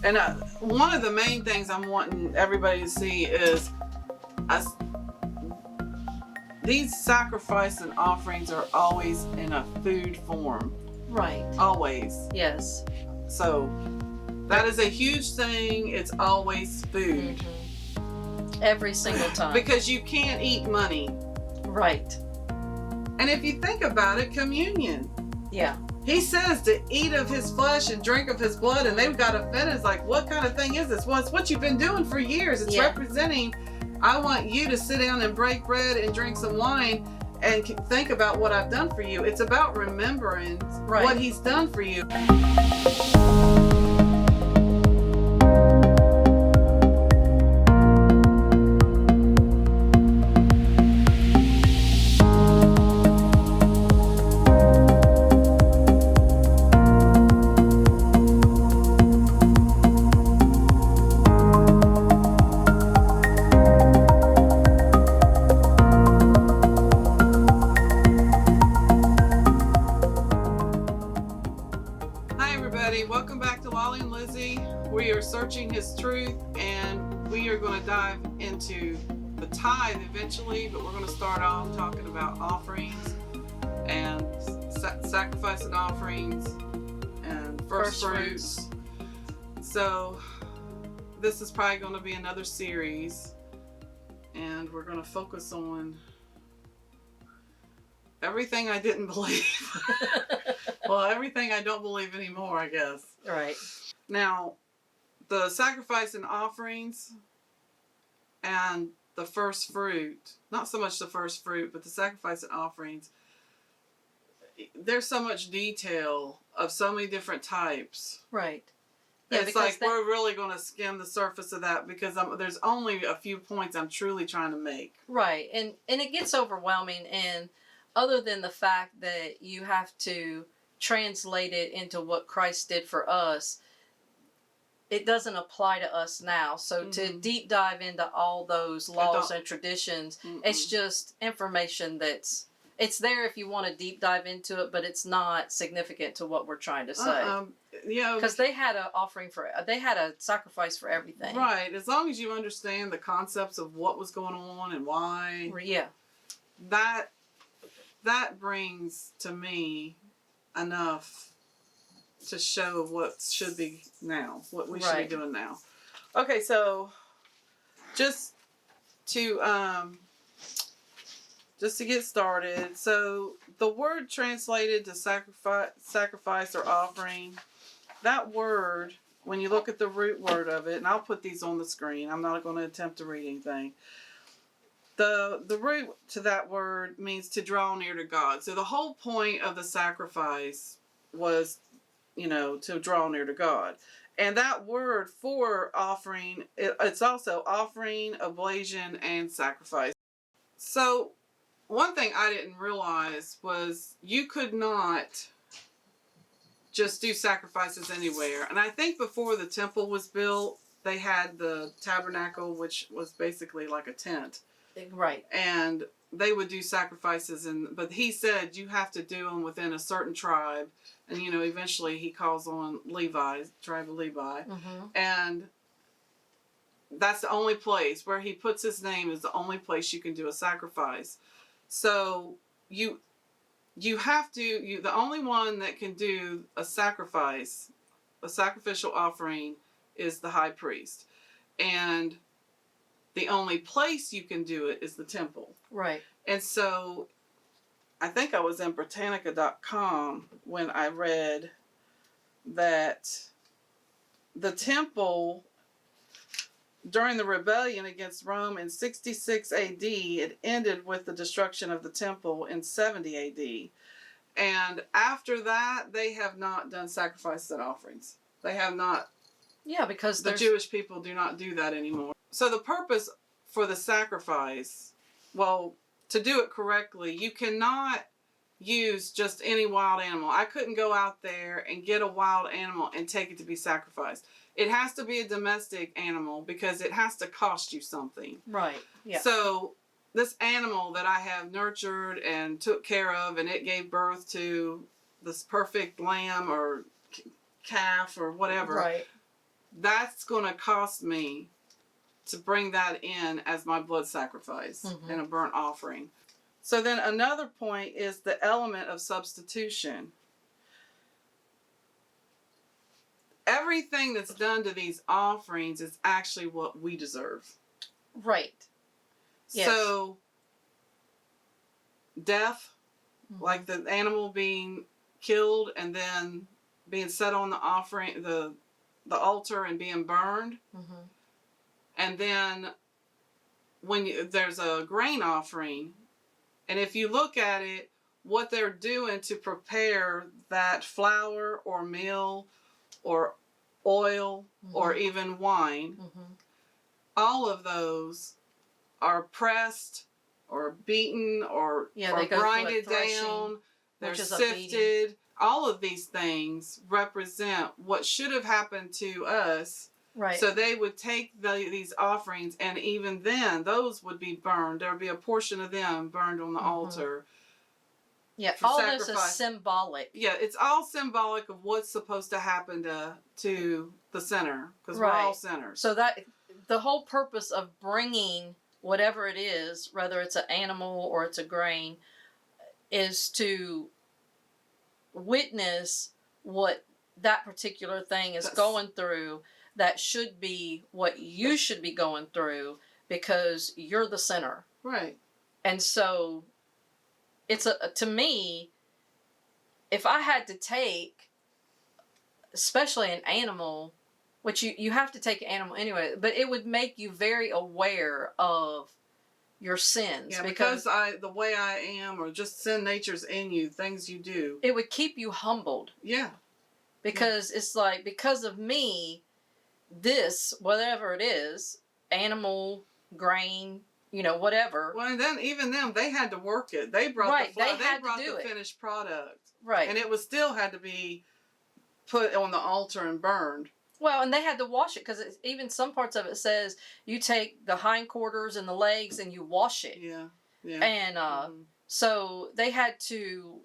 And one of the main things I'm wanting everybody to see is these sacrifice and offerings are always in a food form. Right. Always. Yes. So that is a huge thing. It's always food. Mm-hmm. Every single time. Because you can't eat money. Right. And if you think about it, communion. Yeah. He says to eat of his flesh and drink of his blood, and they've got offended. It's like, what kind of thing is this? Well, it's what you've been doing for years. It's representing, I want you to sit down and break bread and drink some wine and think about what I've done for you. It's about remembering what he's done for you. Welcome back to Lolli&Lizzi. We are searching his truth, and we are going to dive into the tithe eventually, but we're going to start off talking about offerings and sacrifice and offerings and first fruits. So this is probably going to be another series, and we're going to focus on everything I didn't believe. Well, everything I don't believe anymore, I guess. Right. Now, the sacrifice and offerings and the first fruit, not so much the first fruit, but the sacrifice and offerings, there's so much detail of so many different types. Right. Yeah, it's like we're really going to skim the surface of that because there's only a few points I'm truly trying to make. Right. And it gets overwhelming, and other than the fact that you have to translate it into what Christ did for us, it doesn't apply to us now. So to deep dive into all those laws and traditions, it's just information it's there if you want to deep dive into it, but it's not significant to what we're trying to say. Because they had a sacrifice for everything. Right. As long as you understand the concepts of what was going on and why. Yeah. That brings to me enough to show what should be now, what we should be doing now. Okay, so just to get started, so the word translated to sacrifice or offering, that word, when you look at the root word of it, and I'll put these on the screen, I'm not going to attempt to read anything. The root to that word means to draw near to God. So the whole point of the sacrifice was, to draw near to God. And that word for offering, it's also offering, oblation, and sacrifice. So one thing I didn't realize was you could not just do sacrifices anywhere. And I think before the temple was built, they had the tabernacle, which was basically like a tent. Right. And they would do sacrifices, but he said you have to do them within a certain tribe. And, eventually he calls on Levi, tribe of Levi. Mm-hmm. And that's the only place where he puts his name is the only place you can do a sacrifice. So you have to, the only one that can do a sacrifice, a sacrificial offering, is the high priest. And the only place you can do it is the temple. Right. And so I think I was in Britannica.com when I read that the temple, during the rebellion against Rome in 66 AD, it ended with the destruction of the temple in 70 AD. And after that, they have not done sacrifices and offerings. They have not. Yeah, because the Jewish people do not do that anymore. So the purpose for the sacrifice, well, to do it correctly, you cannot use just any wild animal. I couldn't go out there and get a wild animal and take it to be sacrificed. It has to be a domestic animal because it has to cost you something. Right. Yeah. So this animal that I have nurtured and took care of, and it gave birth to this perfect lamb or calf or whatever. Right. that's going to cost me to bring that in as my blood sacrifice and a burnt offering. So then another point is the element of substitution. Everything that's done to these offerings is actually what we deserve. Right. Yes. So death, like the animal being killed and then being set on the offering, the altar and being burned. And then when there's a grain offering, and if you look at it, what they're doing to prepare that flour or meal or oil or even wine, all of those are pressed or beaten or grinded down. They're sifted. All of these things represent what should have happened to us. Right. So they would take these offerings, and even then, those would be burned. There would be a portion of them burned on the altar. Yeah, all this is symbolic. Yeah, it's all symbolic of what's supposed to happen to the sinner, because we're all sinners. So that the whole purpose of bringing whatever it is, whether it's an animal or it's a grain, is to witness what that particular thing is going through. That should be what you should be going through because you're the sinner. Right. And so it's to me, if I had to take, especially an animal, which you have to take an animal anyway, but it would make you very aware of your sins. Yeah, because the way I am, or just sin nature's in you, things you do. It would keep you humbled. Yeah. Because it's like, because of me, this, whatever it is, animal, grain, whatever. Well, and then even them, they had to work it. They brought the finished product. Right. And it was still had to be put on the altar and burned. Well, and they had to wash it because even some parts of it says you take the hindquarters and the legs and you wash it. Yeah. Yeah. And so they had to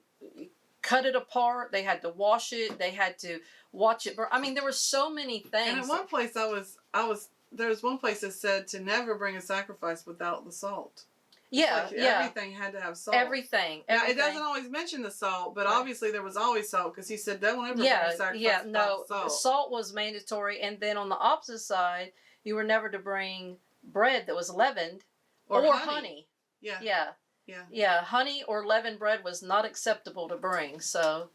cut it apart. They had to wash it. They had to watch it burn. I mean, there were so many things. And at one place there was one place that said to never bring a sacrifice without the salt. Yeah, everything had to have salt. Everything. Now, it doesn't always mention the salt, but obviously there was always salt because he said don't ever bring a sacrifice without salt. Salt was mandatory, and then on the opposite side, you were never to bring bread that was leavened or honey. Yeah. Honey or leavened bread was not acceptable to bring. So,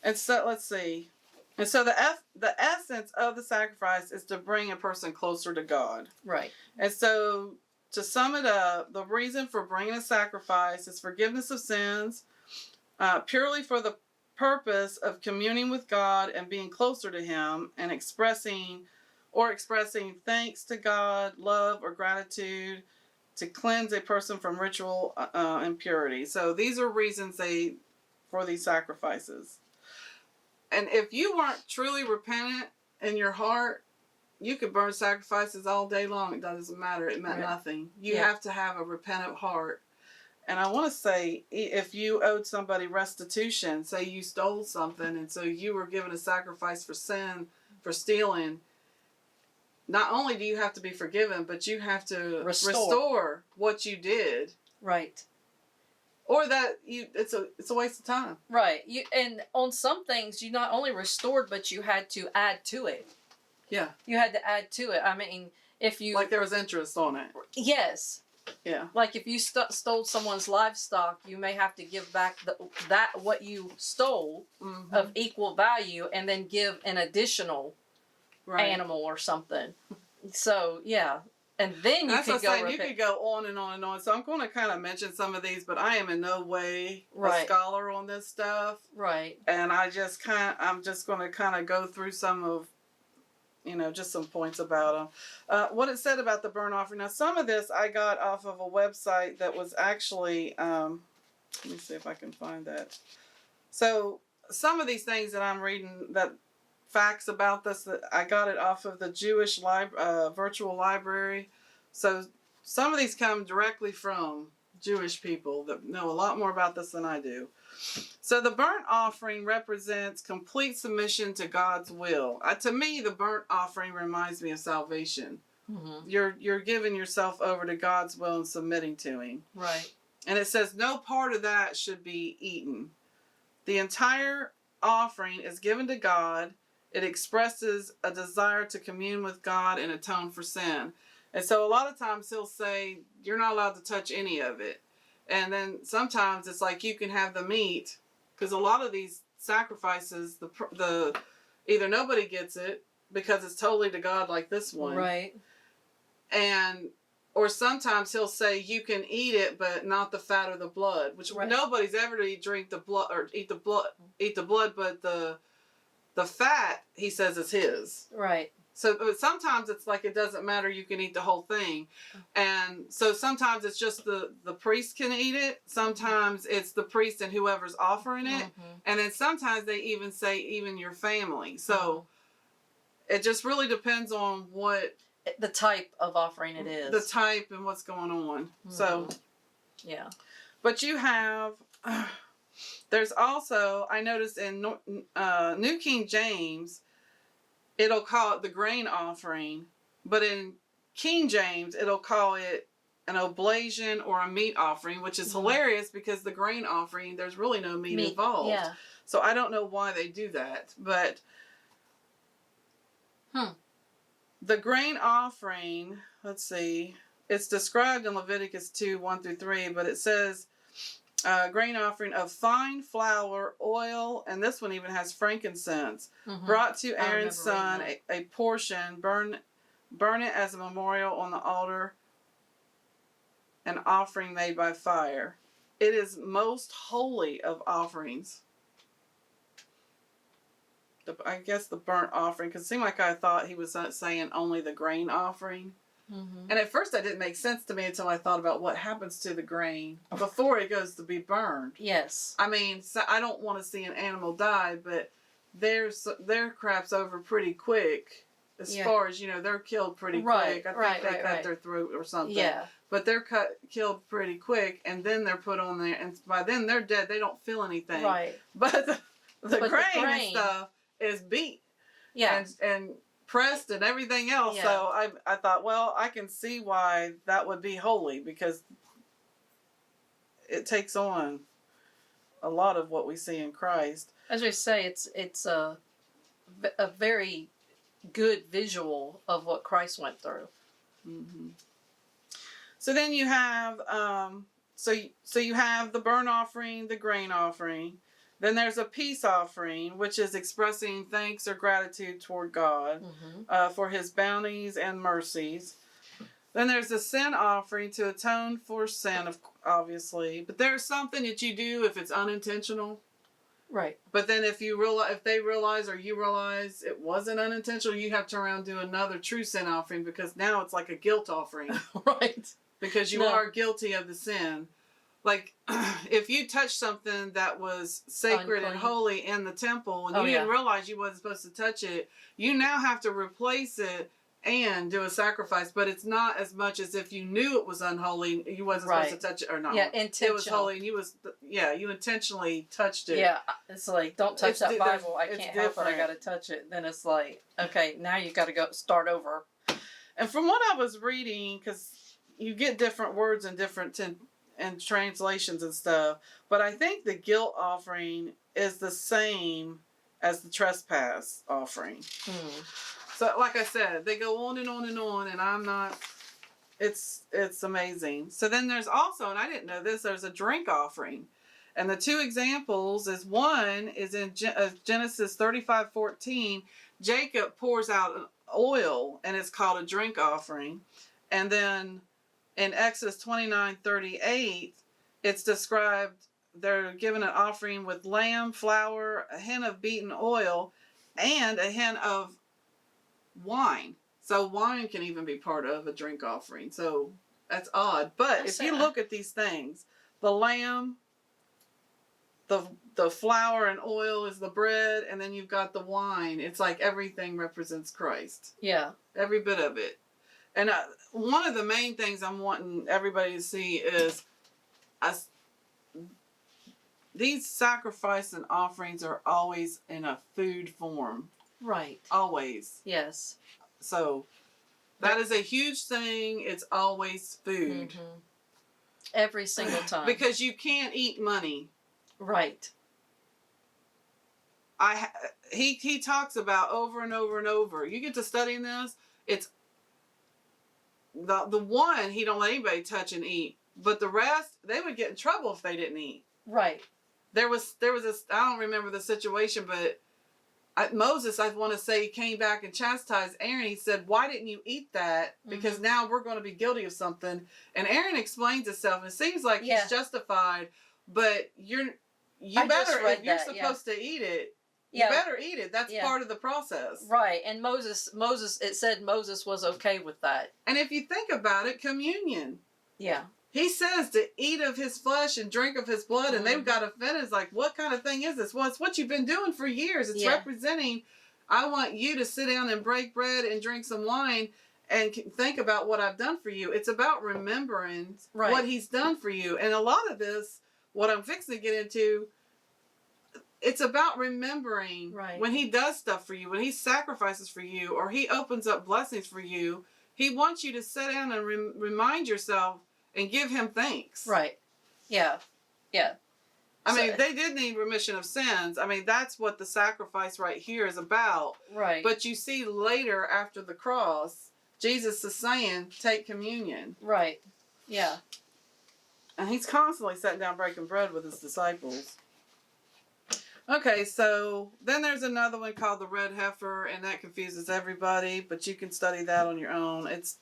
and so let's see. And so the essence of the sacrifice is to bring a person closer to God. Right. And so, to sum it up, the reason for bringing a sacrifice is forgiveness of sins, purely for the purpose of communing with God and being closer to Him, and expressing thanks to God, love or gratitude, to cleanse a person from ritual impurity. So these are reasons for these sacrifices. And if you weren't truly repentant in your heart, you could burn sacrifices all day long. It doesn't matter. It meant nothing. You have to have a repentant heart. And I want to say, if you owed somebody restitution, say you stole something, and so you were given a sacrifice for sin, for stealing, not only do you have to be forgiven, but you have to restore what you did. Right. Or that it's a waste of time. Right. And on some things, you not only restored, but you had to add to it. Yeah. You had to add to it. I mean, if you... Like there was interest on it. Yes. Yeah. Like if you stole someone's livestock, you may have to give back what you stole of equal value, and then give an additional animal or something. So, yeah. And then you could go... You could go on and on and on. So I'm going to kind of mention some of these, but I am in no way a scholar on this stuff. Right. And I'm just going to kind of go through some of, just some points about them. What it said about the burnt offering. Now, some of this I got off of a website that was actually, let me see if I can find that. So some of these things that I'm reading, that facts about this, that I got it off of the Jewish virtual library. So some of these come directly from Jewish people that know a lot more about this than I do. So the burnt offering represents complete submission to God's will. To me, the burnt offering reminds me of salvation. Mm-hmm. You're giving yourself over to God's will and submitting to Him. Right. And it says no part of that should be eaten. The entire offering is given to God. It expresses a desire to commune with God and atone for sin. And so a lot of times He'll say, you're not allowed to touch any of it. And then sometimes it's like you can have the meat, because a lot of these sacrifices, the either nobody gets it because it's totally to God, like this one. Right. Or sometimes He'll say you can eat it, but not the fat or the blood, which nobody's ever to drink the blood or eat the blood, but the fat, He says, is His. Right. So but sometimes it's like it doesn't matter, you can eat the whole thing. And so sometimes it's just the priest can eat it. Sometimes it's the priest and whoever's offering it. Mm-hmm. And then sometimes they even say even your family. So it just really depends on what the type of offering it is. The type and what's going on. Mm-hmm. So yeah. But you have there's also, I noticed in New King James, it'll call it the grain offering, but in King James, it'll call it an oblation or a meat offering, which is hilarious because the grain offering, there's really no meat involved. Yeah. So I don't know why they do that, but the grain offering, let's see, it's described in Leviticus 2:1-3, but it says grain offering of fine flour, oil, and this one even has frankincense, brought to Aaron's son, a portion, burn it as a memorial on the altar, an offering made by fire. It is most holy of offerings. I guess the burnt offering, because it seemed like I thought he was saying only the grain offering. Mm-hmm. And at first that didn't make sense to me until I thought about what happens to the grain before it goes to be burned. Yes. I mean, so I don't want to see an animal die, but their crap's over pretty quick. As far as, they're killed pretty quick. I think they cut their throat or something. Yeah. But they're killed pretty quick, and then they're put on there, and by then they're dead. They don't feel anything. Right. But the grain and stuff is beat. Yeah. And pressed and everything else. Yeah. So I thought, well, I can see why that would be holy, because it takes on a lot of what we see in Christ. As we say, it's a very good visual of what Christ went through. Mm-hmm. So then you have so you have the burnt offering, the grain offering. Then there's a peace offering, which is expressing thanks or gratitude toward God for His bounties and mercies. Then there's a sin offering to atone for sin, obviously. But there's something that you do if it's unintentional. Right. But then if they realize or you realize it wasn't unintentional, you have to turn around and do another true sin offering, because now it's like a guilt offering. Right. Because you are guilty of the sin. Like, if you touched something that was sacred and holy in the temple, and you didn't realize you wasn't supposed to touch it, you now have to replace it and do a sacrifice. But it's not as much as if you knew it was unholy, you wasn't supposed to touch it, or not. Yeah, intentional. It was holy, and you intentionally touched it. Yeah, it's like, don't touch that Bible. I can't help it. I got to touch it. Then it's like, okay, now you got to go start over. And from what I was reading, because you get different words in different and translations and stuff, but I think the guilt offering is the same as the trespass offering. So like I said, they go on and on and on, and I'm not, it's amazing. So then there's also, and I didn't know this, there's a drink offering. And the two examples is, one is in Genesis 35:14, Jacob pours out oil, and it's called a drink offering. And then in Exodus 29:38, it's described, they're given an offering with lamb, flour, a hin of beaten oil, and a hin of wine. So wine can even be part of a drink offering. So that's odd. But if you look at these things, the lamb, the flour and oil is the bread, and then you've got the wine. It's like everything represents Christ. Yeah. Every bit of it. And one of the main things I'm wanting everybody to see is these sacrifice and offerings are always in a food form. Right. Always. Yes. So that is a huge thing. It's always food. Mm-hmm. Every single time. Because you can't eat money. Right. He talks about over and over and over. You get to studying this, it's the one he don't let anybody touch and eat. But the rest, they would get in trouble if they didn't eat. Right. There was this, I don't remember the situation, but Moses, I want to say, he came back and chastised Aaron. He said, "Why didn't you eat that? Because now we're going to be guilty of something." And Aaron explains himself, and it seems like he's justified, but you better, if you're supposed to eat it, you better eat it. That's part of the process. Right. And Moses, it said Moses was okay with that. And if you think about it, communion. Yeah. He says to eat of his flesh and drink of his blood, and they've got offended. It's like, what kind of thing is this? Well, it's what you've been doing for years. It's representing, I want you to sit down and break bread and drink some wine and think about what I've done for you. It's about remembering what he's done for you. And a lot of this, what I'm fixing to get into, it's about remembering when he does stuff for you, when he sacrifices for you, or he opens up blessings for you. He wants you to sit down and remind yourself and give him thanks. Right. Yeah. Yeah. I mean, they did need remission of sins. I mean, that's what the sacrifice right here is about. Right. But you see later after the cross, Jesus is saying, take communion. Right. Yeah. And he's constantly sitting down breaking bread with his disciples. Okay, so then there's another one called the red heifer, and that confuses everybody, but you can study that on your own. It's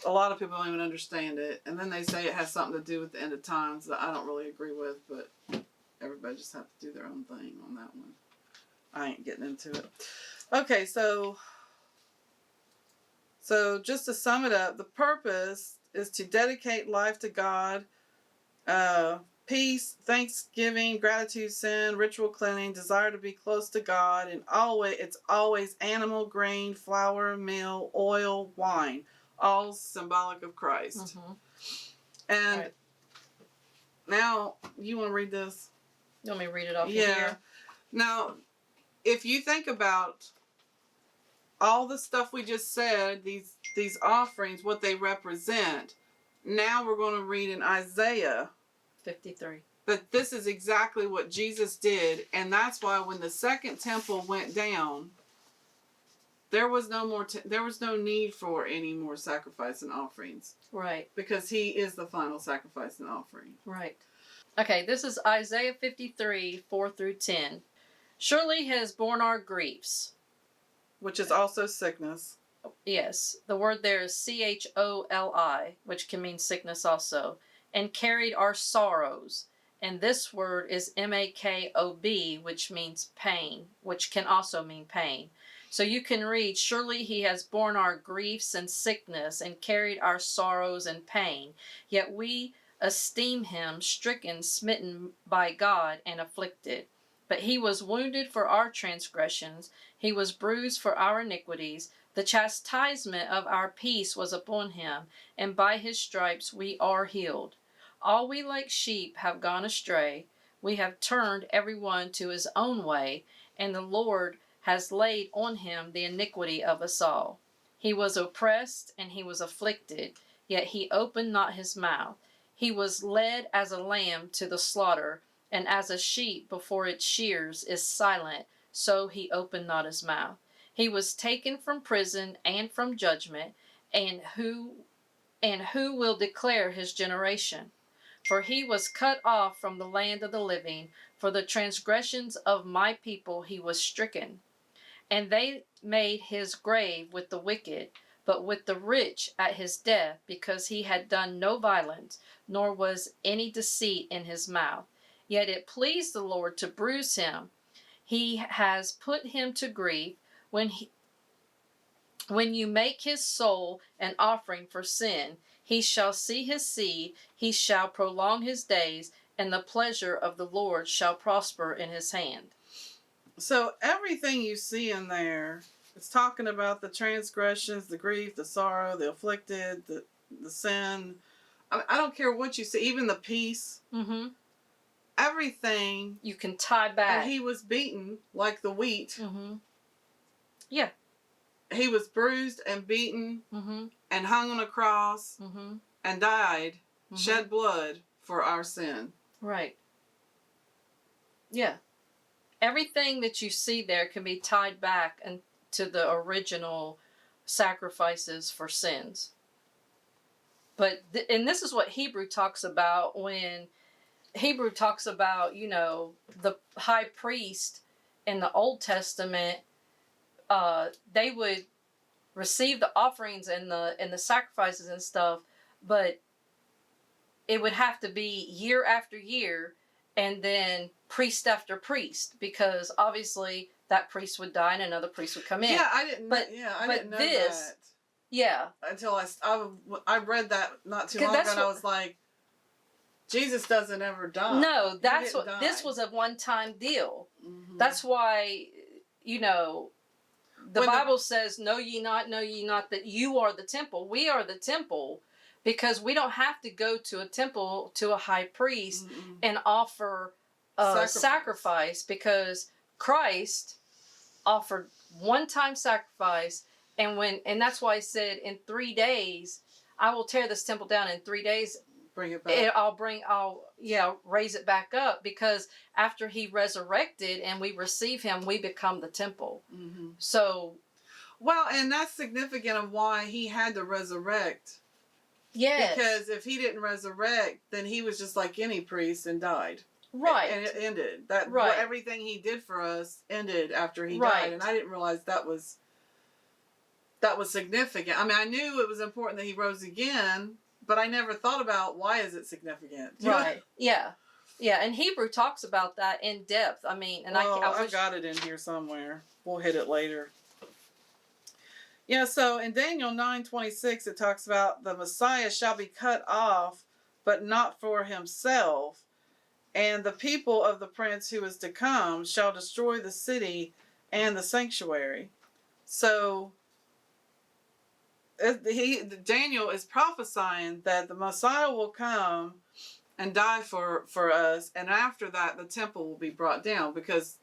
a lot of people don't even understand it. And then they say it has something to do with the end of times that I don't really agree with, but everybody just have to do their own thing on that one. I ain't getting into it. Okay, so just to sum it up, the purpose is to dedicate life to God, peace, thanksgiving, gratitude, sin, ritual cleansing, desire to be close to God, and it's always animal, grain, flour, meal, oil, wine. All symbolic of Christ. And now, you want to read this? You want me to read it off here? Now, if you think about all the stuff we just said, these offerings, what they represent, now we're going to read in Isaiah 53. That this is exactly what Jesus did, and that's why when the second temple went down, there was no more. There was no need for any more sacrifice and offerings. Right. Because he is the final sacrifice and offering. Right. Okay, this is Isaiah 53, 4 through 10. Surely he has borne our griefs. Which is also sickness. Yes. The word there is CHOLI, which can mean sickness also. And carried our sorrows. And this word is MAKOB, which means pain, which can also mean pain. So you can read, surely he has borne our griefs and sickness and carried our sorrows and pain. Yet we esteem him stricken, smitten by God, and afflicted. But he was wounded for our transgressions. He was bruised for our iniquities. The chastisement of our peace was upon him, and by his stripes we are healed. All we like sheep have gone astray. We have turned every one to his own way, and the Lord has laid on him the iniquity of us all. He was oppressed and he was afflicted, yet he opened not his mouth. He was led as a lamb to the slaughter, and as a sheep before its shears is silent, so he opened not his mouth. He was taken from prison and from judgment, and who will declare his generation? For he was cut off from the land of the living. For the transgressions of my people he was stricken. And they made his grave with the wicked, but with the rich at his death, because he had done no violence, nor was any deceit in his mouth. Yet it pleased the Lord to bruise him. He has put him to grief. When you make his soul an offering for sin, he shall see his seed, he shall prolong his days, and the pleasure of the Lord shall prosper in his hand. So everything you see in there, it's talking about the transgressions, the grief, the sorrow, the afflicted, the sin, I don't care what you say, even the peace, Mm-hmm. everything. You can tie back. And he was beaten like the wheat. Mm-hmm. Yeah. He was bruised and beaten Mm-hmm. and hung on a cross Mm-hmm. and died, Mm-hmm. shed blood for our sin. Right. Yeah. Everything that you see there can be tied back to the original sacrifices for sins. But and this is what Hebrew talks about when Hebrew talks about, the high priest in the Old Testament. They would receive the offerings and the sacrifices and stuff, but it would have to be year after year, and then priest after priest, because obviously that priest would die and another priest would come in. Yeah, I didn't. But I didn't know this, that. Yeah. Until I read that not too long ago, and I was like, Jesus doesn't ever die. No, that's what die. This was a one-time deal. Mm-hmm. That's why, the Bible says, know ye not, that you are the temple. We are the temple, because we don't have to go to a temple, to a high priest, and offer a sacrifice, because Christ offered one-time sacrifice, and that's why he said, in 3 days, I will tear this temple down. In 3 days, bring it back. I'll raise it back up, because after he resurrected and we receive him, we become the temple. Mm-hmm. So, well, and that's significant of why he had to resurrect. Yes. Because if he didn't resurrect, then he was just like any priest and died. Right. And it ended. That right. Everything he did for us ended after he right. died, and I didn't realize that was significant. I mean, I knew it was important that he rose again, but I never thought about why is it significant. Right. Yeah. Yeah, and Hebrew talks about that in depth. I mean, and I've got it in here somewhere. We'll hit it later. Yeah, so in Daniel 9:26 it talks about the Messiah shall be cut off, but not for himself, and the people of the prince who is to come shall destroy the city and the sanctuary. So Daniel is prophesying that the Messiah will come and die for us, and after that the temple will be brought down, because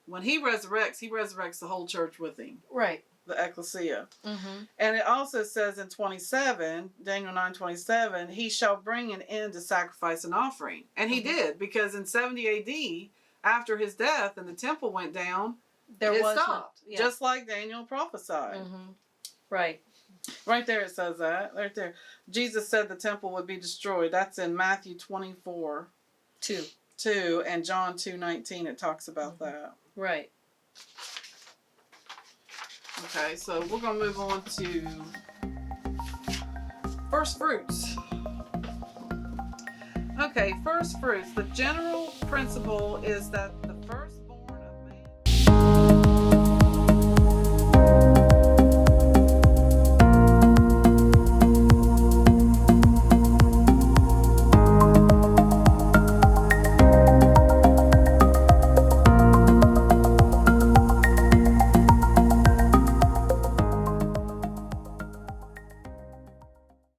when he resurrects the whole church with him. Right. The ecclesia. Mm-hmm. And it also says in 27, Daniel 9:27, he shall bring an end to sacrifice and offering. And he did, because in 70 AD, after his death and the temple went down, it stopped. Yeah. Just like Daniel prophesied. Mm-hmm. Right. Right there it says that. Right there. Jesus said the temple would be destroyed. That's in Matthew 24:2 and John 2:19 it talks about that. Right. Okay, so we're going to move on to first fruits. Okay, first fruits. The general principle is that the first